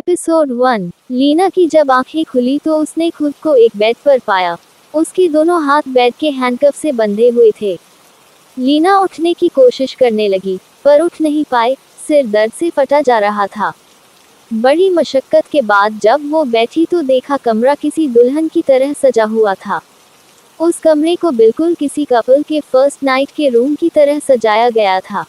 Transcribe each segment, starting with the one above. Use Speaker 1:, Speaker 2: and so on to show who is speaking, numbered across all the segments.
Speaker 1: Episode 1। Leena की जब आंखें खुली तो उसने खुद को एक बेड पर पाया। उसके दोनों हाथ बेड के हैंडकफ से बंधे हुए थे। लीना उठने की कोशिश करने लगी, पर उठ नहीं पाए, सिर दर्द से फटा जा रहा था। बड़ी मशक्कत के बाद जब वो बैठी तो देखा कमरा किसी दुल्हन की तरह सजा हुआ था। उस कमरे को बिल्कुल किसी कपल के फर्स्ट नाइट के रूम की तरह सजाया गया था।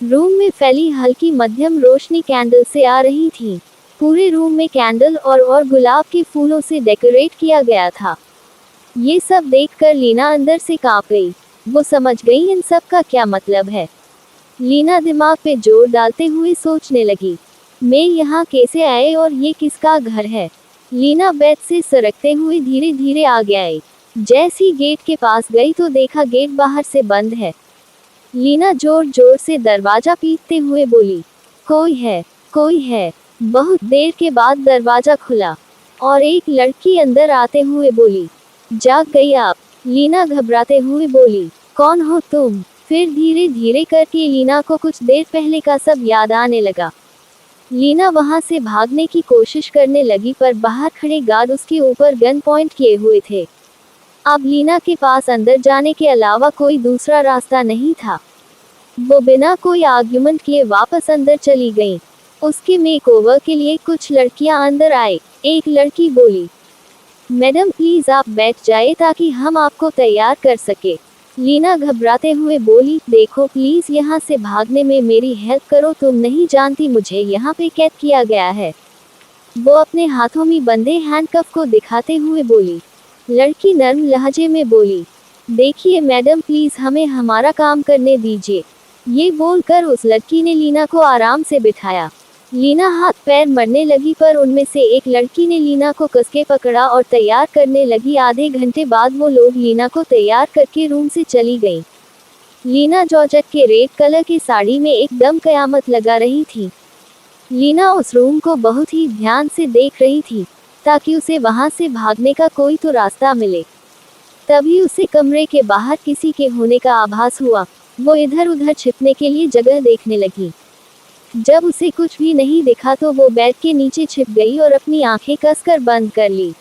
Speaker 1: रूम में फैली हल्की मध्यम रोशनी कैंडल से आ रही थी। पूरे रूम में कैंडल और गुलाब के फूलों से डेकोरेट किया गया था। ये सब देखकर लीना अंदर से कांप गई। वो समझ गई इन सब का क्या मतलब है। लीना दिमाग पे जोर डालते हुए सोचने लगी, मैं यहाँ कैसे आए और ये किसका घर है। लीना बेड से सरकते हुए धीरे धीरे आगे आई। जैसी गेट के पास गई तो देखा गेट बाहर से बंद है। लीना जोर जोर से दरवाजा पीटते हुए बोली, कोई है, कोई है। बहुत देर के बाद दरवाजा खुला और एक लड़की अंदर आते हुए बोली, जाग गई आप। लीना घबराते हुए बोली, कौन हो तुम। फिर धीरे धीरे करके लीना को कुछ देर पहले का सब याद आने लगा। लीना वहां से भागने की कोशिश करने लगी, पर बाहर खड़े गार्ड उसके ऊपर गन पॉइंट किए हुए थे। अब लीना के पास अंदर जाने के अलावा कोई दूसरा रास्ता नहीं था। वो बिना कोई आर्ग्यूमेंट किए वापस अंदर चली गई। उसके मेकओवर के लिए कुछ लड़कियां अंदर आई। एक लड़की बोली, मैडम प्लीज आप बैठ जाए ताकि हम आपको तैयार कर सके। लीना घबराते हुए बोली, देखो प्लीज यहाँ से भागने में मेरी हेल्प करो, तुम नहीं जानती मुझे यहाँ पे कैद किया गया है। वो अपने हाथों में बंधे हैंडकफ को दिखाते हुए बोली। लड़की नर्म लहजे में बोली, देखिए मैडम प्लीज हमें हमारा काम करने दीजिए। ये बोलकर उस लड़की ने लीना को आराम से बिठाया। लीना हाथ पैर मरने लगी, पर उनमें से एक लड़की ने लीना को कसके पकड़ा और तैयार करने लगी। आधे घंटे बाद वो लोग लीना को तैयार करके रूम से चली गई। लीना जॉर्जेट के रेड कलर की साड़ी में एकदम कयामत लगा रही थी। लीना उस रूम को बहुत ही ध्यान से देख रही थी ताकि उसे वहां से भागने का कोई तो रास्ता मिले। तभी उसे कमरे के बाहर किसी के होने का आभास हुआ। वो इधर उधर छिपने के लिए जगह देखने लगी। जब उसे कुछ भी नहीं दिखा तो वो बेड के नीचे छिप गई और अपनी आंखें कसकर बंद कर ली।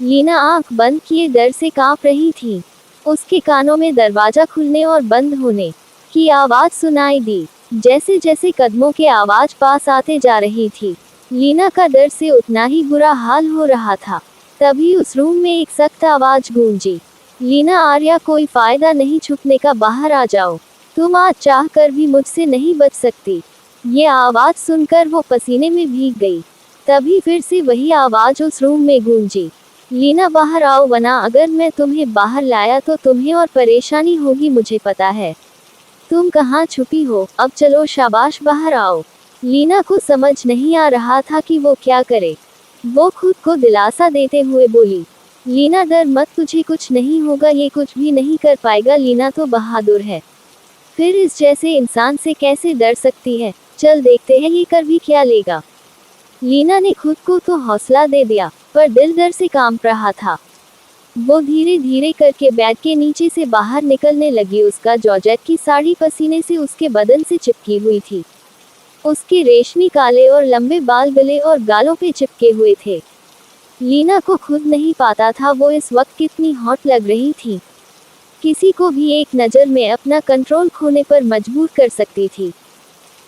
Speaker 1: लीना आंख बंद किए डर से कांप रही थी। उसके कानों में दरवाजा खुलने और बंद होने की आवाज सुनाई दी। जैसे जैसे कदमों के आवाज पास आते जा रही थी, लीना का डर से उतना ही बुरा हाल हो रहा था। तभी उस रूम में एक सख्त आवाज गूंजी, लीना आर्या कोई फायदा नहीं छुपने का, बाहर आ जाओ। तुम आज चाह कर भी मुझसे नहीं बच सकती। ये आवाज सुनकर वो पसीने में भीग गई। तभी फिर से वही आवाज उस रूम में गूंजी, लीना बाहर आओ, वरना अगर मैं तुम्हें बाहर लाया तो तुम्हें और परेशानी होगी, मुझे पता है। तुम कहाँ छुपी हो, अब चलो शाबाश बाहर आओ। लीना को समझ नहीं आ रहा था कि वो क्या करे। वो खुद को दिलासा देते हुए बोली, लीना डर मत, तुझे कुछ नहीं होगा, ये कुछ भी नहीं कर पाएगा। लीना तो बहादुर है, फिर इस जैसे इंसान से कैसे डर सकती है। चल देखते हैं ये कर भी क्या लेगा। लीना ने खुद को तो हौसला दे दिया, पर दिल डर से कांप रहा था। वो धीरे धीरे करके बेड के नीचे से बाहर निकलने लगी। उसका जॉर्जेट की साड़ी पसीने से उसके बदन से चिपकी हुई थी। उसके रेशमी काले और लंबे बाल गले और गालों पे चिपके हुए थे। लीना को खुद नहीं पता था वो इस वक्त कितनी हॉट लग रही थी। किसी को भी एक नज़र में अपना कंट्रोल खोने पर मजबूर कर सकती थी।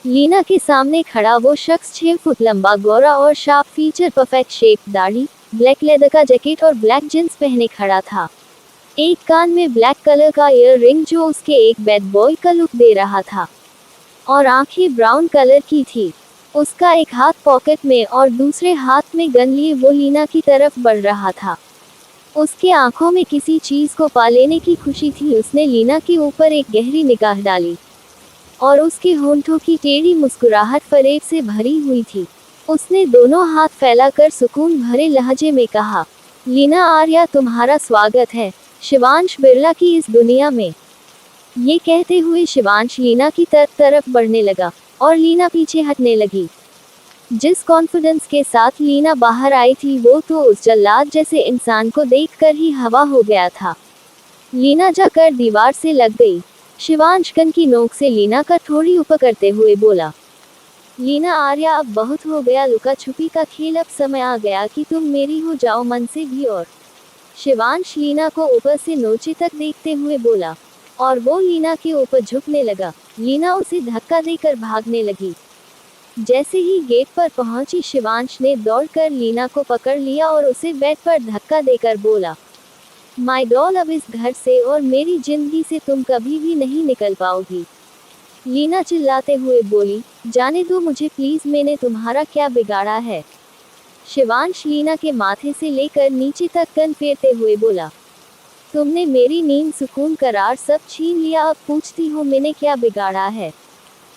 Speaker 1: लीना के सामने खड़ा वो शख्स 6 फुट लंबा, गोरा और शार्प फीचर, परफेक्ट शेप दाढ़ी, ब्लैक लेदर का जैकेट और ब्लैक जींस पहने खड़ा था। एक कान में ब्लैक कलर का ईयर रिंग जो उसके एक बैड बॉय का लुक दे रहा था, और आंखें ब्राउन कलर की थी। उसका एक हाथ पॉकेट में और दूसरे हाथ में गन लिए वो लीना की तरफ बढ़ रहा था। उसके आंखों में किसी चीज को पा लेने की खुशी थी। उसने लीना के ऊपर एक गहरी निगाह डाली और उसके होंठों की टेढ़ी मुस्कुराहट फरेब से भरी हुई थी। उसने दोनों हाथ फैलाकर सुकून भरे लहजे में कहा, लीना आर्या तुम्हारा स्वागत है शिवांश बिरला की इस दुनिया में। ये कहते हुए शिवांश लीना की तरफ बढ़ने लगा और लीना पीछे हटने लगी। जिस कॉन्फिडेंस के साथ लीना बाहर आई थी वो तो उस जल्लाद जैसे इंसान को देखकर ही हवा हो गया था। लीना जाकर दीवार से लग गई। शिवांश गन की नोक से लीना का थोड़ी ऊपर करते हुए बोला, लीना, आर्या, अब बहुत हो गया लुका छुपी का खेल, अब समय आ गया कि तुम मेरी हो जाओ मन से भी। और शिवांश लीना को ऊपर से नीचे तक देखते हुए बोला, और वो लीना के ऊपर झुकने लगा। लीना उसे धक्का देकर भागने लगी। जैसे ही गेट पर पहुंची, शिवांश ने दौड़कर लीना को पकड़ लिया और उसे बेड पर धक्का देकर बोला, माय डॉल, अब इस घर से और मेरी जिंदगी से तुम कभी भी नहीं निकल पाओगी। लीना चिल्लाते हुए बोली, जाने दो मुझे प्लीज, मैंने तुम्हारा क्या बिगाड़ा है। शिवांश लीना के माथे से लेकर नीचे तक कान फेरते हुए बोला, तुमने मेरी नींद, सुकून, करार सब छीन लिया, अब पूछती हो मैंने क्या बिगाड़ा है।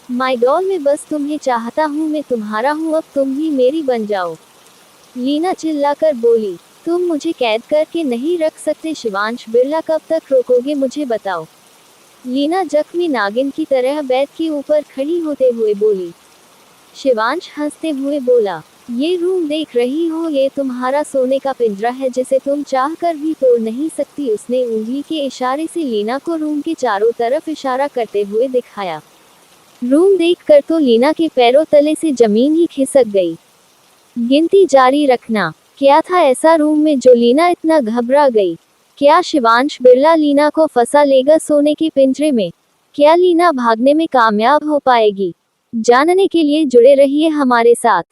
Speaker 1: माय डॉल, मैं बस तुम्हें चाहता हूँ, मैं तुम्हारा हूँ, अब तुम भी मेरी बन जाओ। लीना चिल्लाकर बोली, तुम मुझे कैद करके नहीं रख सकते शिवांश बिरला, कब तक रोकोगे मुझे बताओ। लीना जख्मी नागिन की तरह बेड के ऊपर खड़ी होते हुए बोली। शिवांश हंसते हुए बोला, ये रूम देख रही हो, ये तुम्हारा सोने का पिंजरा है जिसे तुम चाह कर भी तोड़ नहीं सकती। उसने उंगली के इशारे से लीना को रूम के चारों तरफ इशारा करते हुए दिखाया। रूम देखकर तो लीना के पैरों तले से जमीन ही खिसक गई। गिनती जारी रखना। क्या था ऐसा रूम में जो लीना इतना घबरा गई? क्या शिवांश बिरला लीना को फंसा लेगा सोने के पिंजरे में? क्या लीना भागने में कामयाब हो पाएगी? जानने के लिए जुड़े रहिए हमारे साथ।